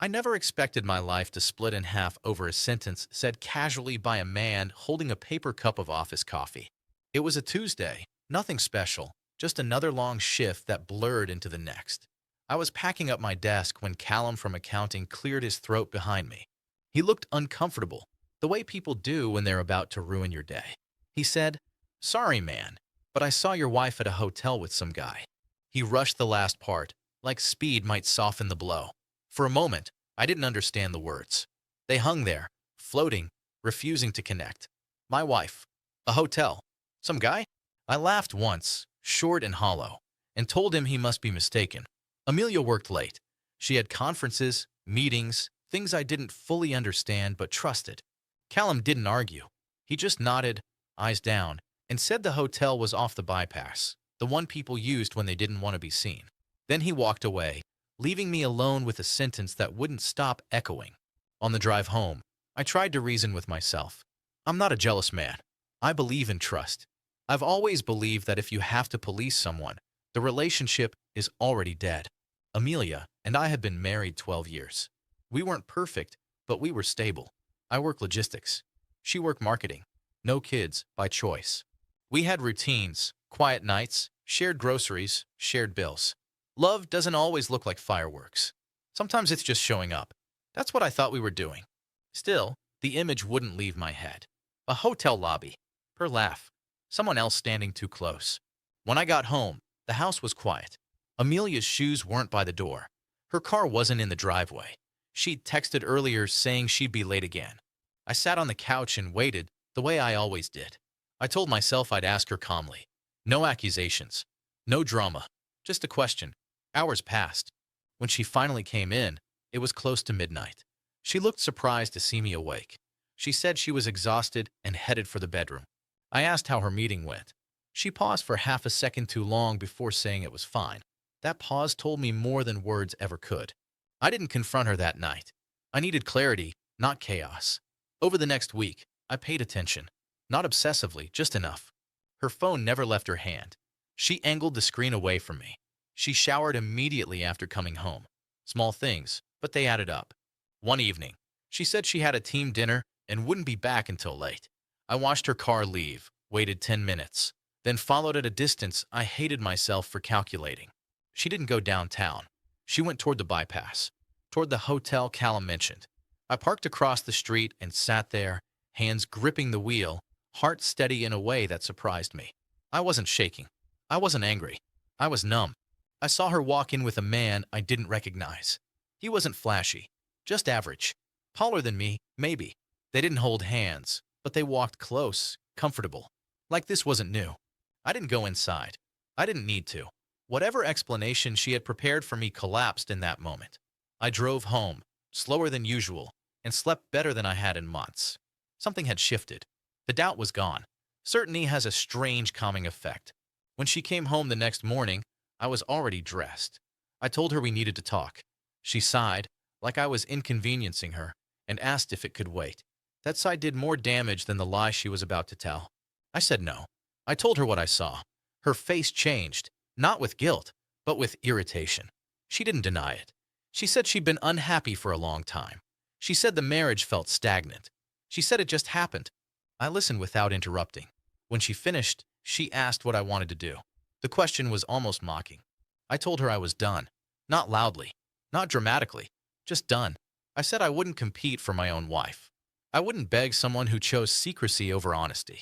I never expected my life to split in half over a sentence said casually by a man holding a paper cup of office coffee. It was a Tuesday, nothing special, just another long shift that blurred into the next. I was packing up my desk when Callum from accounting cleared his throat behind me. He looked uncomfortable, the way people do when they're about to ruin your day. He said, "Sorry, man, but I saw your wife at a hotel with some guy." He rushed the last part, like speed might soften the blow. For a moment, I didn't understand the words. They hung there, floating, refusing to connect. My wife. A hotel. Some guy? I laughed once, short and hollow, and told him he must be mistaken. Amelia worked late. She had conferences, meetings, things I didn't fully understand but trusted. Callum didn't argue. He just nodded, eyes down, and said the hotel was off the bypass, the one people used when they didn't want to be seen. Then he walked away, leaving me alone with a sentence that wouldn't stop echoing. On the drive home, I tried to reason with myself. I'm not a jealous man. I believe in trust. I've always believed that if you have to police someone, the relationship is already dead. Amelia and I had been married 12 years. We weren't perfect, but we were stable. I worked logistics. She worked marketing. No kids, by choice. We had routines, quiet nights, shared groceries, shared bills. Love doesn't always look like fireworks. Sometimes it's just showing up. That's what I thought we were doing. Still, the image wouldn't leave my head. A hotel lobby. Her laugh. Someone else standing too close. When I got home, the house was quiet. Amelia's shoes weren't by the door. Her car wasn't in the driveway. She'd texted earlier saying she'd be late again. I sat on the couch and waited, the way I always did. I told myself I'd ask her calmly. No accusations. No drama. Just a question. Hours passed. When she finally came in, it was close to midnight. She looked surprised to see me awake. She said she was exhausted and headed for the bedroom. I asked how her meeting went. She paused for half a second too long before saying it was fine. That pause told me more than words ever could. I didn't confront her that night. I needed clarity, not chaos. Over the next week, I paid attention. Not obsessively, just enough. Her phone never left her hand. She angled the screen away from me. She showered immediately after coming home. Small things, but they added up. One evening, she said she had a team dinner and wouldn't be back until late. I watched her car leave, waited 10 minutes, then followed at a distance I hated myself for calculating. She didn't go downtown. She went toward the bypass, toward the hotel Callum mentioned. I parked across the street and sat there, hands gripping the wheel, heart steady in a way that surprised me. I wasn't shaking. I wasn't angry. I was numb. I saw her walk in with a man I didn't recognize. He wasn't flashy, just average. Taller than me, maybe. They didn't hold hands, but they walked close, comfortable. Like this wasn't new. I didn't go inside. I didn't need to. Whatever explanation she had prepared for me collapsed in that moment. I drove home, slower than usual, and slept better than I had in months. Something had shifted. The doubt was gone. Certainty has a strange calming effect. When she came home the next morning, I was already dressed. I told her we needed to talk. She sighed, like I was inconveniencing her, and asked if it could wait. That sigh did more damage than the lie she was about to tell. I said no. I told her what I saw. Her face changed, not with guilt, but with irritation. She didn't deny it. She said she'd been unhappy for a long time. She said the marriage felt stagnant. She said it just happened. I listened without interrupting. When she finished, she asked what I wanted to do. The question was almost mocking. I told her I was done. Not loudly, not dramatically, just done. I said I wouldn't compete for my own wife. I wouldn't beg someone who chose secrecy over honesty.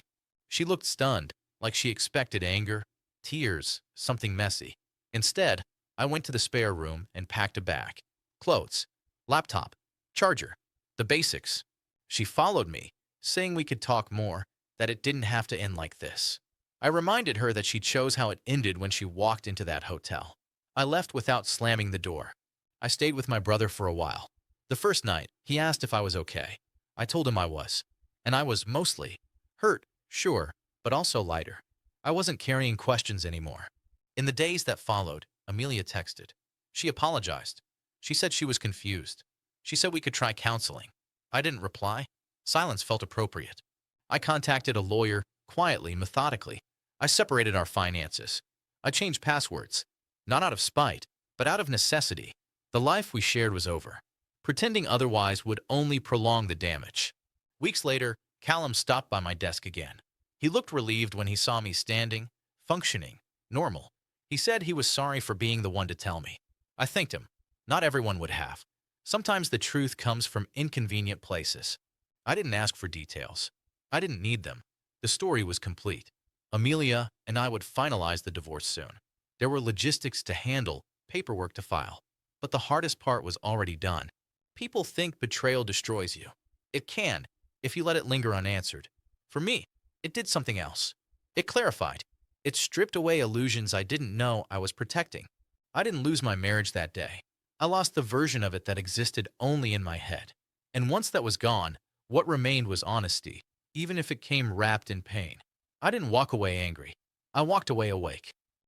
She looked stunned, like she expected anger, tears, something messy. Instead, I went to the spare room and packed a bag. Clothes, laptop, charger, the basics. She followed me, saying we could talk more, that it didn't have to end like this. I reminded her that she chose how it ended when she walked into that hotel. I left without slamming the door. I stayed with my brother for a while. The first night, he asked if I was okay. I told him I was. And I was mostly hurt, sure, but also lighter. I wasn't carrying questions anymore. In the days that followed, Amelia texted. She apologized. She said she was confused. She said we could try counseling. I didn't reply. Silence felt appropriate. I contacted a lawyer, quietly, methodically. I separated our finances. I changed passwords. Not out of spite, but out of necessity. The life we shared was over. Pretending otherwise would only prolong the damage. Weeks later, Callum stopped by my desk again. He looked relieved when he saw me standing, functioning, normal. He said he was sorry for being the one to tell me. I thanked him. Not everyone would have. Sometimes the truth comes from inconvenient places. I didn't ask for details. I didn't need them. The story was complete. Amelia and I would finalize the divorce soon. There were logistics to handle, paperwork to file. But the hardest part was already done. People think betrayal destroys you. It can, if you let it linger unanswered. For me, it did something else. It clarified. It stripped away illusions I didn't know I was protecting. I didn't lose my marriage that day. I lost the version of it that existed only in my head. And once that was gone, what remained was honesty, even if it came wrapped in pain. I didn't walk away angry. I walked away awake.